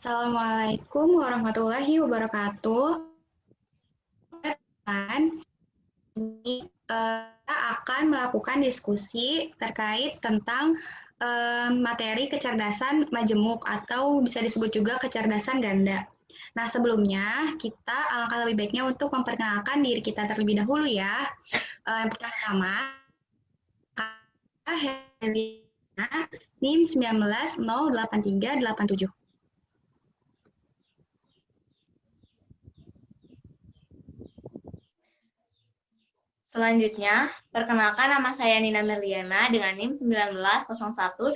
Assalamualaikum warahmatullahi wabarakatuh. Ini kita akan melakukan diskusi terkait tentang materi kecerdasan majemuk atau bisa disebut juga kecerdasan ganda. Nah, sebelumnya kita alangkah lebih baiknya untuk memperkenalkan diri kita terlebih dahulu ya. Yang pertama, Helena, NIM 19083887. Selanjutnya, perkenalkan nama saya Nina Merliana dengan NIM 1901915.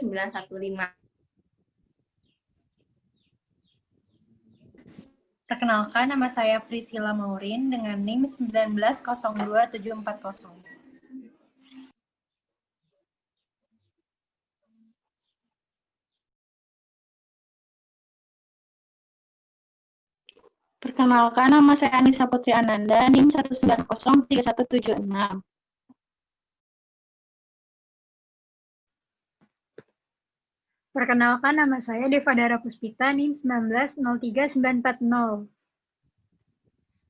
Perkenalkan, nama saya Priscilla Maurin dengan NIM 1902740. Perkenalkan, nama saya Anissa Putri Ananda, NIM 1903176. Perkenalkan, nama saya Deva Dara Puspita, NIM 1903940.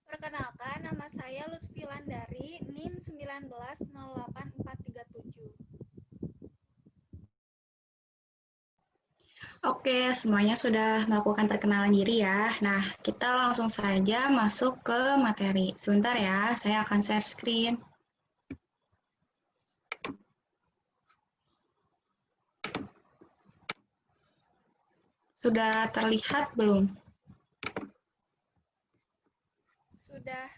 Perkenalkan, nama saya Lutfi Landari, NIM 1908437. Oke, semuanya sudah melakukan perkenalan diri ya. Nah, kita langsung saja masuk ke materi. Sebentar ya, saya akan share screen. Sudah terlihat belum? Sudah.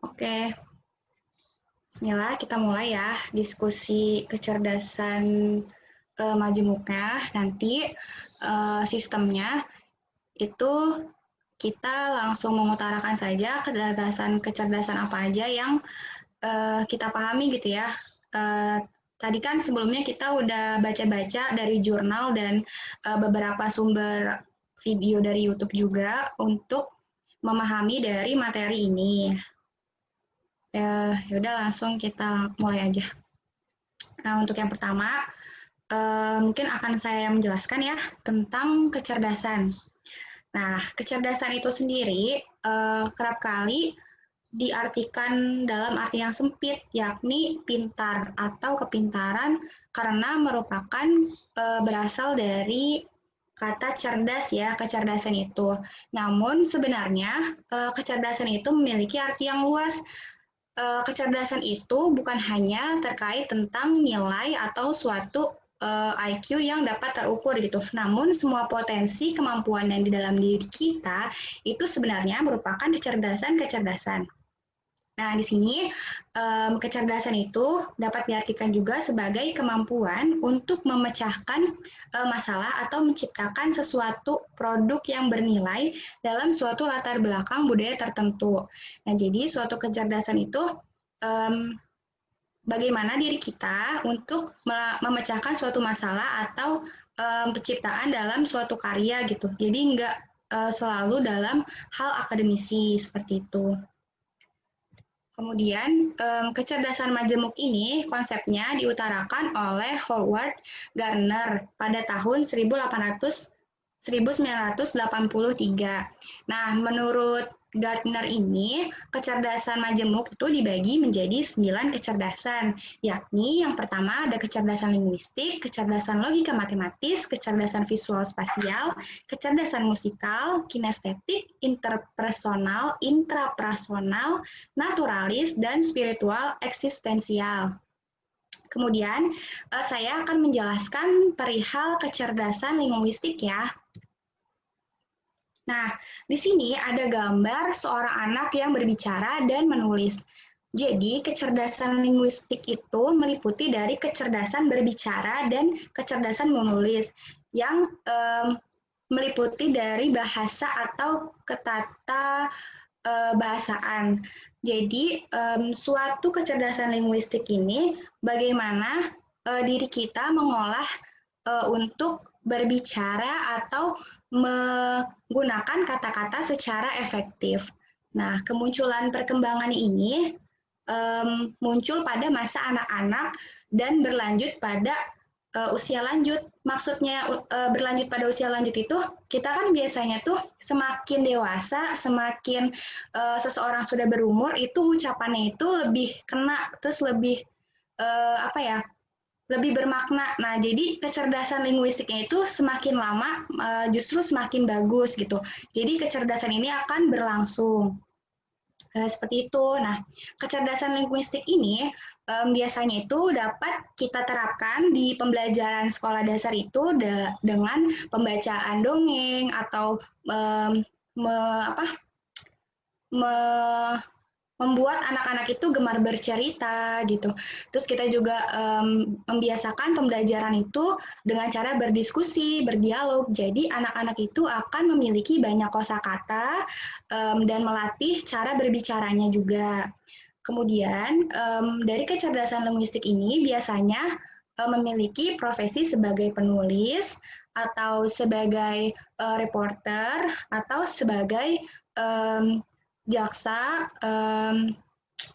Oke. Bismillah, kita mulai ya diskusi kecerdasan majemuknya. Nanti sistemnya itu kita langsung mengutarakan saja kecerdasan apa aja yang kita pahami gitu ya. Tadi kan sebelumnya kita udah baca-baca dari jurnal dan beberapa sumber video dari YouTube juga untuk memahami dari materi ini. Yaudah langsung kita mulai aja. Nah, untuk yang pertama, mungkin akan saya menjelaskan ya tentang kecerdasan. Nah, kecerdasan itu sendiri kerap kali diartikan dalam arti yang sempit, yakni pintar atau kepintaran karena merupakan berasal dari kata cerdas ya, kecerdasan itu. Namun sebenarnya kecerdasan itu memiliki arti yang luas. Kecerdasan itu bukan hanya terkait tentang nilai atau suatu IQ yang dapat terukur gitu. Namun semua potensi kemampuan yang di dalam diri kita itu sebenarnya merupakan kecerdasan-kecerdasan. Nah, di sini kecerdasan itu dapat diartikan juga sebagai kemampuan untuk memecahkan masalah atau menciptakan sesuatu produk yang bernilai dalam suatu latar belakang budaya tertentu. Nah, jadi suatu kecerdasan itu bagaimana diri kita untuk memecahkan suatu masalah atau penciptaan dalam suatu karya gitu. Jadi nggak selalu dalam hal akademisi seperti itu. Kemudian, kecerdasan majemuk ini konsepnya diutarakan oleh Howard Gardner pada tahun 1983. Nah, menurut Gardner ini, kecerdasan majemuk itu dibagi menjadi 9 kecerdasan, yakni yang pertama ada kecerdasan linguistik, kecerdasan logika matematis, kecerdasan visual spasial, kecerdasan musikal, kinestetik, interpersonal, intrapersonal, naturalis, dan spiritual eksistensial. Kemudian, saya akan menjelaskan perihal kecerdasan linguistik ya. Nah, di sini ada gambar seorang anak yang berbicara dan menulis. Jadi, kecerdasan linguistik itu meliputi dari kecerdasan berbicara dan kecerdasan menulis yang meliputi dari bahasa atau ketata bahasaan. Jadi, suatu kecerdasan linguistik ini bagaimana diri kita mengolah untuk berbicara atau menggunakan kata-kata secara efektif. Nah, kemunculan perkembangan ini muncul pada masa anak-anak dan berlanjut pada usia lanjut. Maksudnya berlanjut pada usia lanjut itu, kita kan biasanya tuh semakin dewasa, semakin seseorang sudah berumur, itu ucapannya itu lebih kena, terus lebih lebih bermakna. Nah, jadi kecerdasan linguistiknya itu semakin lama justru semakin bagus gitu. Jadi kecerdasan ini akan berlangsung. Seperti itu. Nah, kecerdasan linguistik ini biasanya itu dapat kita terapkan di pembelajaran sekolah dasar itu dengan pembacaan dongeng atau membuat anak-anak itu gemar bercerita gitu. Terus kita juga membiasakan pembelajaran itu dengan cara berdiskusi, berdialog. Jadi anak-anak itu akan memiliki banyak kosakata dan melatih cara berbicaranya juga. Kemudian dari kecerdasan linguistik ini biasanya memiliki profesi sebagai penulis atau sebagai reporter atau sebagai jaksa,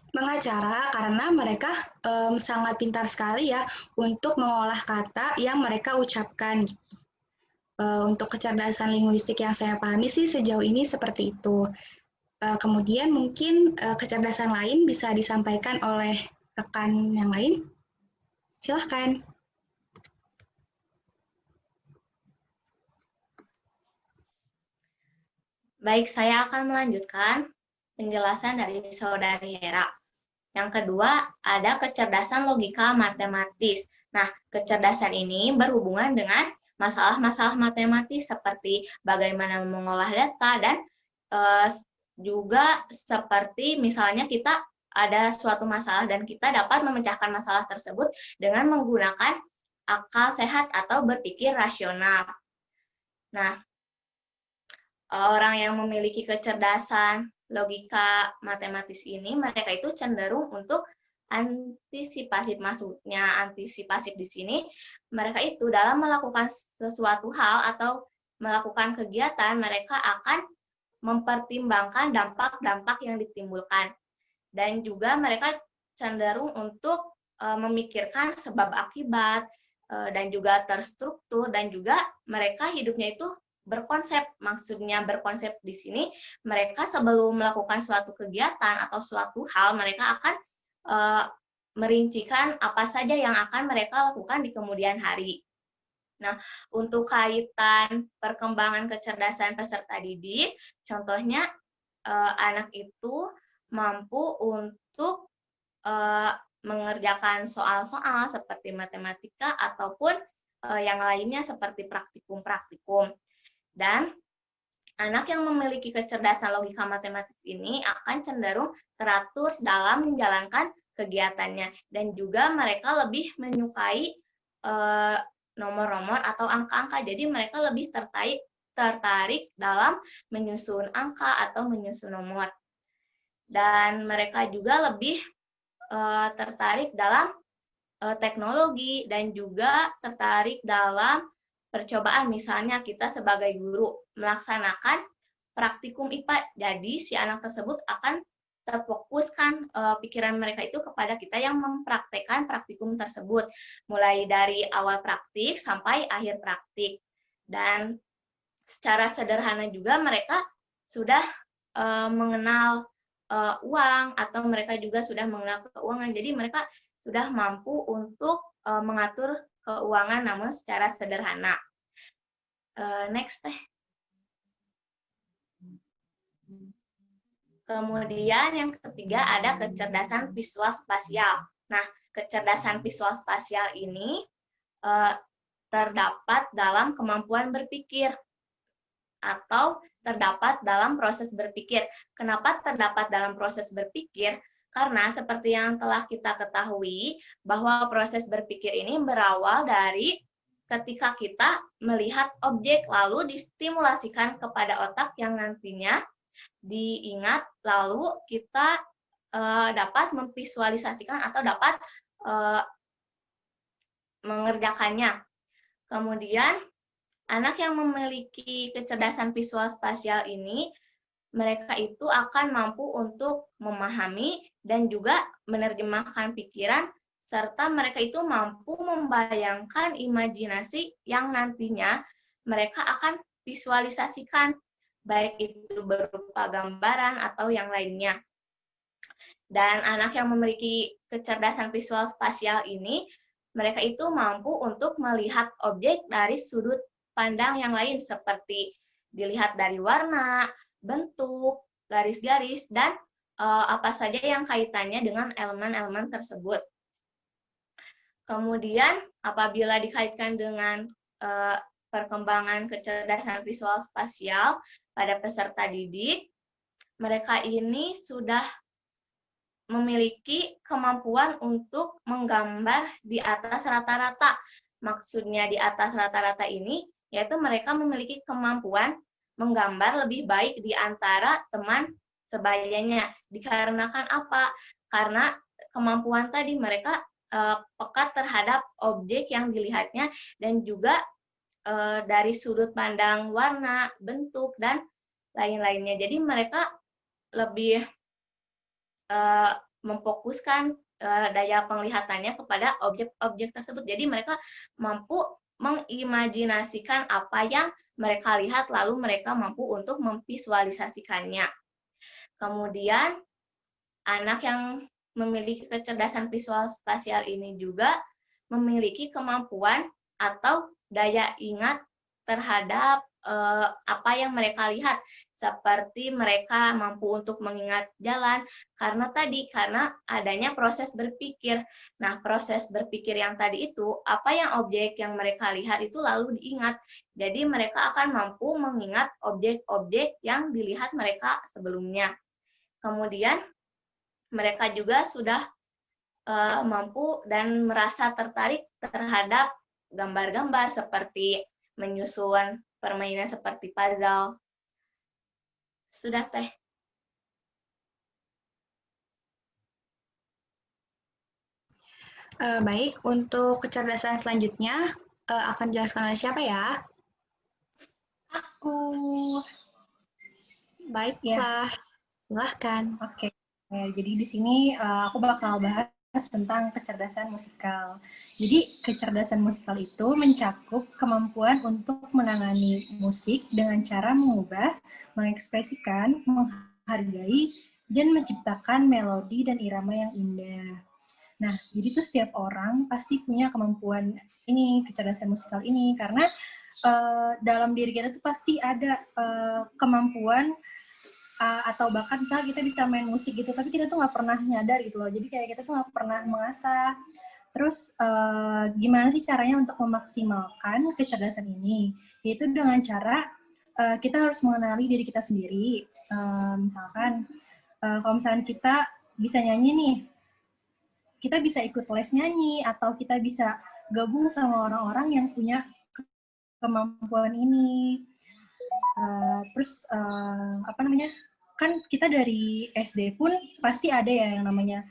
pengacara, karena mereka sangat pintar sekali ya untuk mengolah kata yang mereka ucapkan. Untuk kecerdasan linguistik yang saya pahami sih sejauh ini seperti itu. Kemudian mungkin kecerdasan lain bisa disampaikan oleh rekan yang lain. Silahkan. Baik, saya akan melanjutkan penjelasan dari Saudari Hera. Yang kedua, ada kecerdasan logika matematis. Nah, kecerdasan ini berhubungan dengan masalah-masalah matematis seperti bagaimana mengolah data dan juga seperti misalnya kita ada suatu masalah dan kita dapat memecahkan masalah tersebut dengan menggunakan akal sehat atau berpikir rasional. Nah, orang yang memiliki kecerdasan logika matematis ini, mereka itu cenderung untuk antisipatif. Maksudnya antisipatif di sini, mereka itu dalam melakukan sesuatu hal atau melakukan kegiatan, mereka akan mempertimbangkan dampak-dampak yang ditimbulkan. Dan juga mereka cenderung untuk memikirkan sebab akibat, dan juga terstruktur, dan juga mereka hidupnya itu berkonsep. Maksudnya berkonsep di sini, mereka sebelum melakukan suatu kegiatan atau suatu hal, mereka akan merincikan apa saja yang akan mereka lakukan di kemudian hari. Nah, untuk kaitan perkembangan kecerdasan peserta didik, contohnya anak itu mampu untuk mengerjakan soal-soal seperti matematika ataupun yang lainnya seperti praktikum-praktikum. Dan anak yang memiliki kecerdasan logika matematis ini akan cenderung teratur dalam menjalankan kegiatannya. Dan juga mereka lebih menyukai nomor-nomor atau angka-angka. Jadi mereka lebih tertarik dalam menyusun angka atau menyusun nomor. Dan mereka juga lebih tertarik dalam teknologi dan juga tertarik dalam percobaan. Misalnya kita sebagai guru melaksanakan praktikum IPA, jadi si anak tersebut akan terfokuskan pikiran mereka itu kepada kita yang mempraktekkan praktikum tersebut, mulai dari awal praktik sampai akhir praktik. Dan secara sederhana juga mereka sudah mengenal uang, atau mereka juga sudah mengenal keuangan, jadi mereka sudah mampu untuk mengatur keuangan namun secara sederhana. Next teh. Kemudian yang ketiga ada kecerdasan visual spasial. Nah, kecerdasan visual spasial ini terdapat dalam kemampuan berpikir atau terdapat dalam proses berpikir. Kenapa terdapat dalam proses berpikir? Karena seperti yang telah kita ketahui, bahwa proses berpikir ini berawal dari ketika kita melihat objek, lalu distimulasikan kepada otak yang nantinya diingat, lalu kita dapat memvisualisasikan atau dapat mengerjakannya. Kemudian, anak yang memiliki kecerdasan visual spasial ini mereka itu akan mampu untuk memahami dan juga menerjemahkan pikiran, serta mereka itu mampu membayangkan imajinasi yang nantinya mereka akan visualisasikan, baik itu berupa gambaran atau yang lainnya. Dan anak yang memiliki kecerdasan visual spasial ini, mereka itu mampu untuk melihat objek dari sudut pandang yang lain, seperti dilihat dari warna, bentuk, garis-garis, dan apa saja yang kaitannya dengan elemen-elemen tersebut. Kemudian, apabila dikaitkan dengan perkembangan kecerdasan visual spasial pada peserta didik, mereka ini sudah memiliki kemampuan untuk menggambar di atas rata-rata. Maksudnya di atas rata-rata ini, yaitu mereka memiliki kemampuan menggambar lebih baik di antara teman sebayanya. Dikarenakan apa? Karena kemampuan tadi mereka peka terhadap objek yang dilihatnya dan juga dari sudut pandang warna, bentuk, dan lain-lainnya. Jadi mereka lebih memfokuskan daya penglihatannya kepada objek-objek tersebut. Jadi mereka mampu mengimajinasikan apa yang mereka lihat, lalu mereka mampu untuk memvisualisasikannya. Kemudian, anak yang memiliki kecerdasan visual spasial ini juga memiliki kemampuan atau daya ingat terhadap apa yang mereka lihat, seperti mereka mampu untuk mengingat jalan, karena adanya proses berpikir. Nah, proses berpikir yang tadi itu, apa yang objek yang mereka lihat itu lalu diingat. Jadi mereka akan mampu mengingat objek-objek yang dilihat mereka sebelumnya. Kemudian, mereka juga sudah mampu dan merasa tertarik terhadap gambar-gambar seperti menyusun permainan seperti puzzle. Sudah, Teh. Baik, untuk kecerdasan selanjutnya akan dijelaskan oleh siapa ya? Aku. Baiklah, silahkan. Oke. Jadi di sini aku bakal bahas tentang kecerdasan musikal. Jadi kecerdasan musikal itu mencakup kemampuan untuk menangani musik dengan cara mengubah, mengekspresikan, menghargai, dan menciptakan melodi dan irama yang indah. Nah, jadi tuh setiap orang pasti punya kemampuan ini, kecerdasan musikal ini, karena dalam diri kita tuh pasti ada kemampuan atau bahkan misalnya kita bisa main musik gitu, tapi kita tuh nggak pernah nyadar gitu loh. Jadi kayak kita tuh nggak pernah mengasah. Terus gimana sih caranya untuk memaksimalkan kecerdasan ini? Yaitu dengan cara kita harus mengenali diri kita sendiri. Misalkan kalau misalnya kita bisa nyanyi nih, kita bisa ikut les nyanyi, atau kita bisa gabung sama orang-orang yang punya kemampuan ini. Terus apa namanya? Kan kita dari SD pun pasti ada ya yang namanya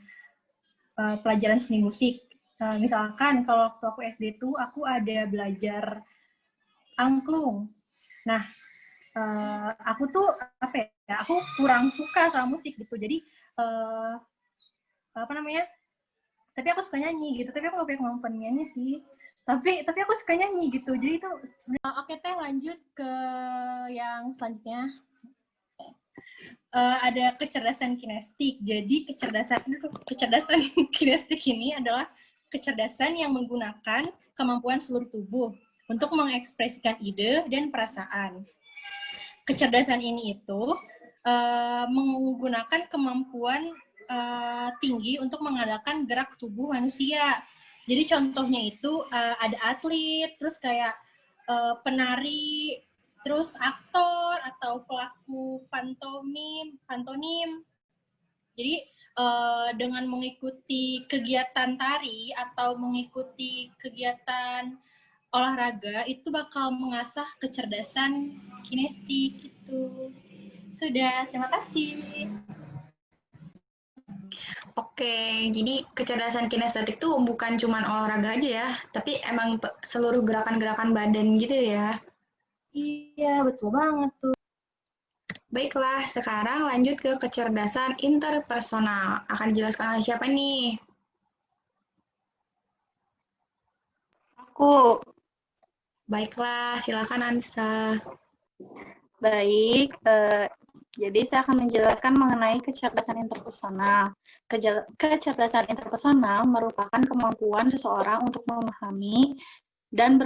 pelajaran seni musik. Misalkan kalau waktu aku SD tuh aku ada belajar angklung. Nah, aku tuh apa ya? Aku kurang suka sama musik gitu. Jadi apa namanya? Tapi aku suka nyanyi gitu. Tapi aku gak punya kemampuan nyanyi sih. Tapi aku suka nyanyi gitu. Jadi itu sebenarnya. Oke, Teh, lanjut ke yang selanjutnya. Ada kecerdasan kinestik. Jadi kecerdasan kinestik ini adalah kecerdasan yang menggunakan kemampuan seluruh tubuh untuk mengekspresikan ide dan perasaan. Kecerdasan ini itu menggunakan kemampuan tinggi untuk mengandalkan gerak tubuh manusia. Jadi contohnya itu ada atlet, terus kayak penari, terus aktor atau pelaku pantomim. Jadi dengan mengikuti kegiatan tari atau mengikuti kegiatan olahraga itu bakal mengasah kecerdasan kinestik itu. Sudah, terima kasih. Oke, jadi kecerdasan kinestetik itu bukan cuma olahraga aja ya, tapi emang seluruh gerakan-gerakan badan gitu ya. Iya, betul banget tuh. Baiklah, sekarang lanjut ke kecerdasan interpersonal. Akan dijelaskan oleh siapa nih? Aku. Baiklah, silakan Anissa. Baik, jadi saya akan menjelaskan mengenai kecerdasan interpersonal. Kecerdasan interpersonal merupakan kemampuan seseorang untuk memahami dan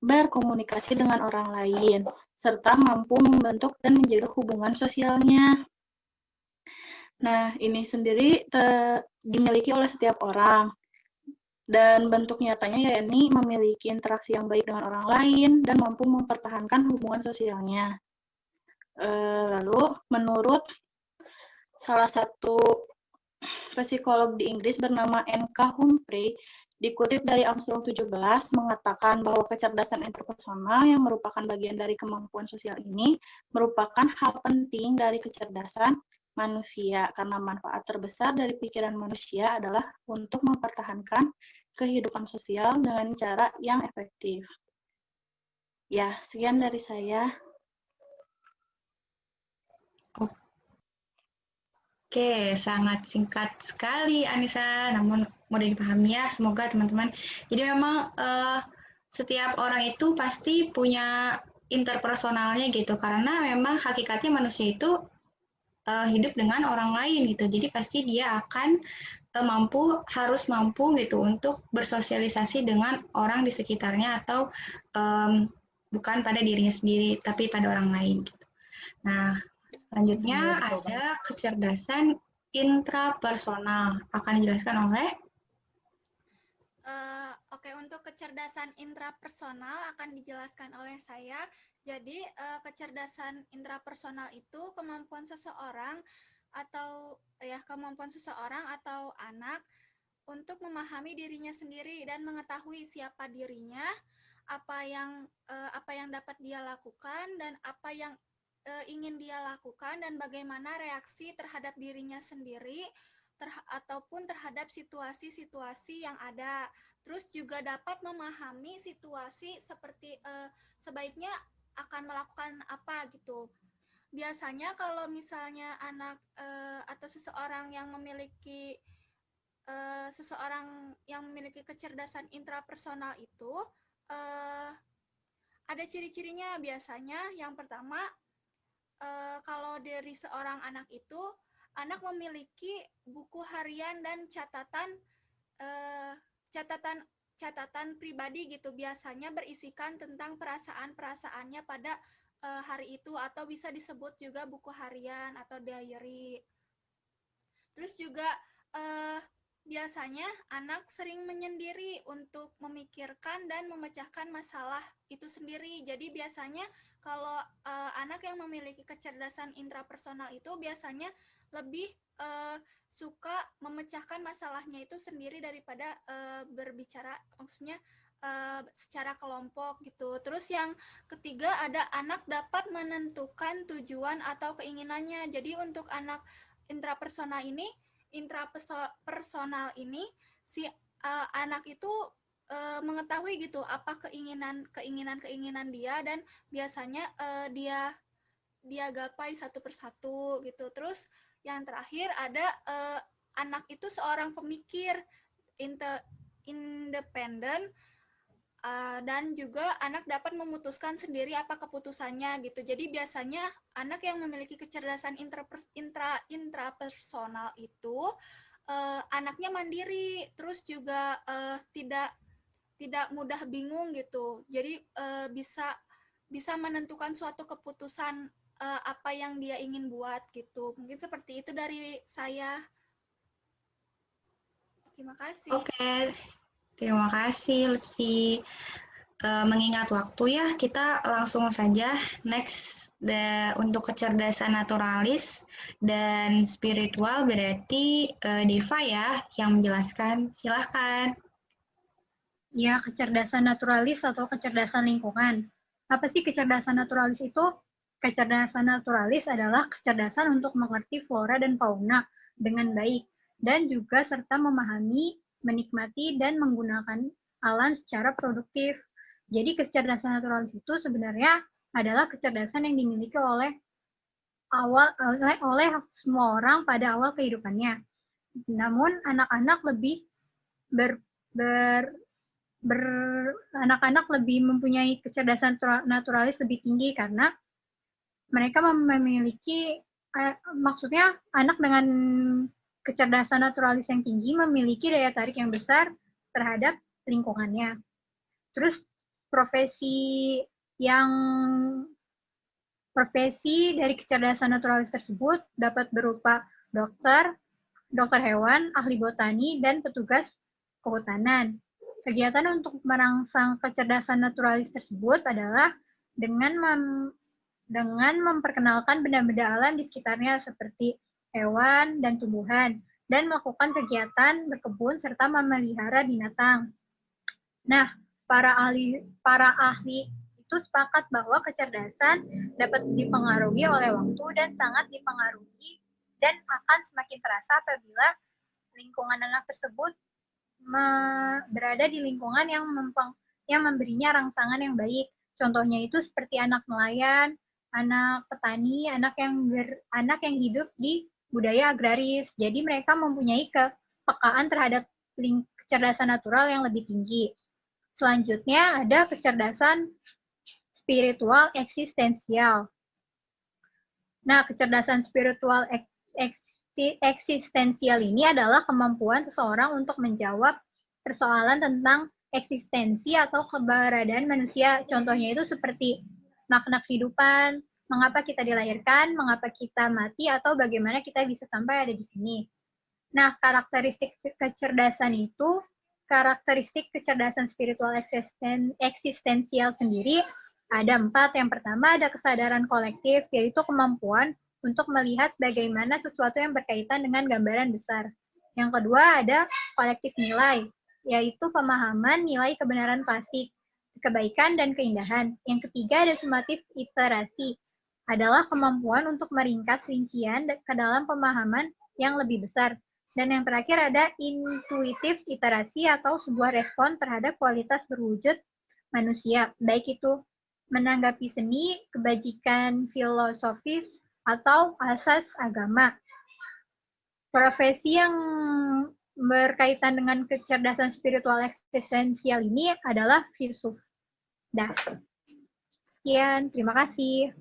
berkomunikasi dengan orang lain, serta mampu membentuk dan menjaga hubungan sosialnya. Nah, ini sendiri dimiliki oleh setiap orang, dan bentuk nyatanya yakni memiliki interaksi yang baik dengan orang lain dan mampu mempertahankan hubungan sosialnya. Lalu, menurut salah satu psikolog di Inggris bernama N.K. Humphrey, dikutip dari Armstrong 17, mengatakan bahwa kecerdasan interpersonal yang merupakan bagian dari kemampuan sosial ini merupakan hal penting dari kecerdasan manusia, karena manfaat terbesar dari pikiran manusia adalah untuk mempertahankan kehidupan sosial dengan cara yang efektif. Ya, sekian dari saya. Oke, sangat singkat sekali Anissa, namun mudah dipahami ya, semoga teman-teman. Jadi memang setiap orang itu pasti punya interpersonalnya gitu, karena memang hakikatnya manusia itu hidup dengan orang lain gitu, jadi pasti dia akan harus mampu gitu untuk bersosialisasi dengan orang di sekitarnya atau bukan pada dirinya sendiri, tapi pada orang lain gitu. Nah, selanjutnya ada kecerdasan intrapersonal. Akan dijelaskan oleh Oke, untuk kecerdasan intrapersonal akan dijelaskan oleh saya. Jadi, kecerdasan intrapersonal itu kemampuan seseorang atau anak untuk memahami dirinya sendiri dan mengetahui siapa dirinya, apa yang dapat dia lakukan dan apa yang ingin dia lakukan dan bagaimana reaksi terhadap dirinya sendiri ataupun terhadap situasi-situasi yang ada. Terus juga dapat memahami situasi seperti sebaiknya akan melakukan apa gitu. Biasanya kalau misalnya anak atau seseorang yang memiliki kecerdasan intrapersonal itu ada ciri-cirinya. Biasanya yang pertama, kalau dari seorang anak itu, anak memiliki buku harian dan catatan pribadi gitu, biasanya berisikan tentang perasaan-perasaannya pada hari itu, atau bisa disebut juga buku harian atau diary. Terus juga biasanya anak sering menyendiri untuk memikirkan dan memecahkan masalah itu sendiri. Jadi biasanya kalau anak yang memiliki kecerdasan intrapersonal itu biasanya lebih suka memecahkan masalahnya itu sendiri daripada berbicara, maksudnya secara kelompok gitu. Terus yang ketiga ada anak dapat menentukan tujuan atau keinginannya. Jadi untuk anak intrapersonal ini si anak itu mengetahui gitu apa keinginan dia, dan biasanya dia gapai satu persatu gitu. Terus yang terakhir ada anak itu seorang pemikir independen, dan juga anak dapat memutuskan sendiri apa keputusannya gitu. Jadi biasanya anak yang memiliki kecerdasan intrapersonal itu anaknya mandiri, terus juga tidak mudah bingung gitu. Jadi bisa menentukan suatu keputusan apa yang dia ingin buat gitu. Mungkin seperti itu dari saya. Terima kasih. Oke, terima kasih Lutfi. Mengingat waktu ya, kita langsung saja next untuk kecerdasan naturalis dan spiritual, berarti Deva ya yang menjelaskan. Silahkan. Ya, kecerdasan naturalis atau kecerdasan lingkungan. Apa sih kecerdasan naturalis itu? Kecerdasan naturalis adalah kecerdasan untuk mengerti flora dan fauna dengan baik, dan juga serta memahami, menikmati, dan menggunakan alam secara produktif. Jadi kecerdasan naturalis itu sebenarnya adalah kecerdasan yang dimiliki oleh oleh semua orang pada awal kehidupannya. Namun anak-anak lebih anak-anak lebih mempunyai kecerdasan naturalis lebih tinggi karena mereka memiliki maksudnya anak dengan kecerdasan naturalis yang tinggi memiliki daya tarik yang besar terhadap lingkungannya. Terus profesi dari kecerdasan naturalis tersebut dapat berupa dokter hewan, ahli botani, dan petugas kehutanan. Kegiatan untuk merangsang kecerdasan naturalis tersebut adalah dengan memperkenalkan benda-benda alam di sekitarnya seperti hewan dan tumbuhan, dan melakukan kegiatan berkebun serta memelihara binatang. Nah, para ahli itu sepakat bahwa kecerdasan dapat dipengaruhi oleh waktu dan sangat dipengaruhi dan akan semakin terasa apabila lingkungan anak tersebut berada di lingkungan yang memberinya rangsangan yang baik. Contohnya itu seperti anak nelayan, anak petani, anak yang hidup di budaya agraris. Jadi mereka mempunyai kepekaan terhadap kecerdasan natural yang lebih tinggi. Selanjutnya ada kecerdasan spiritual eksistensial. Nah, kecerdasan spiritual eksistensial ini adalah kemampuan seseorang untuk menjawab persoalan tentang eksistensi atau keberadaan manusia. Contohnya itu seperti makna kehidupan, mengapa kita dilahirkan, mengapa kita mati, atau bagaimana kita bisa sampai ada di sini. Nah, karakteristik kecerdasan spiritual eksistensial sendiri ada 4. Yang pertama ada kesadaran kolektif, yaitu kemampuan untuk melihat bagaimana sesuatu yang berkaitan dengan gambaran besar. Yang kedua ada kolektif nilai, yaitu pemahaman nilai kebenaran klasik, kebaikan dan keindahan. Yang ketiga ada sumatif iterasi, adalah kemampuan untuk meringkas rincian ke dalam pemahaman yang lebih besar. Dan yang terakhir ada intuitif iterasi atau sebuah respon terhadap kualitas berwujud manusia, baik itu menanggapi seni, kebajikan filosofis, atau asas agama. Profesi yang berkaitan dengan kecerdasan spiritual eksistensial ini adalah filsuf. Sekian, terima kasih.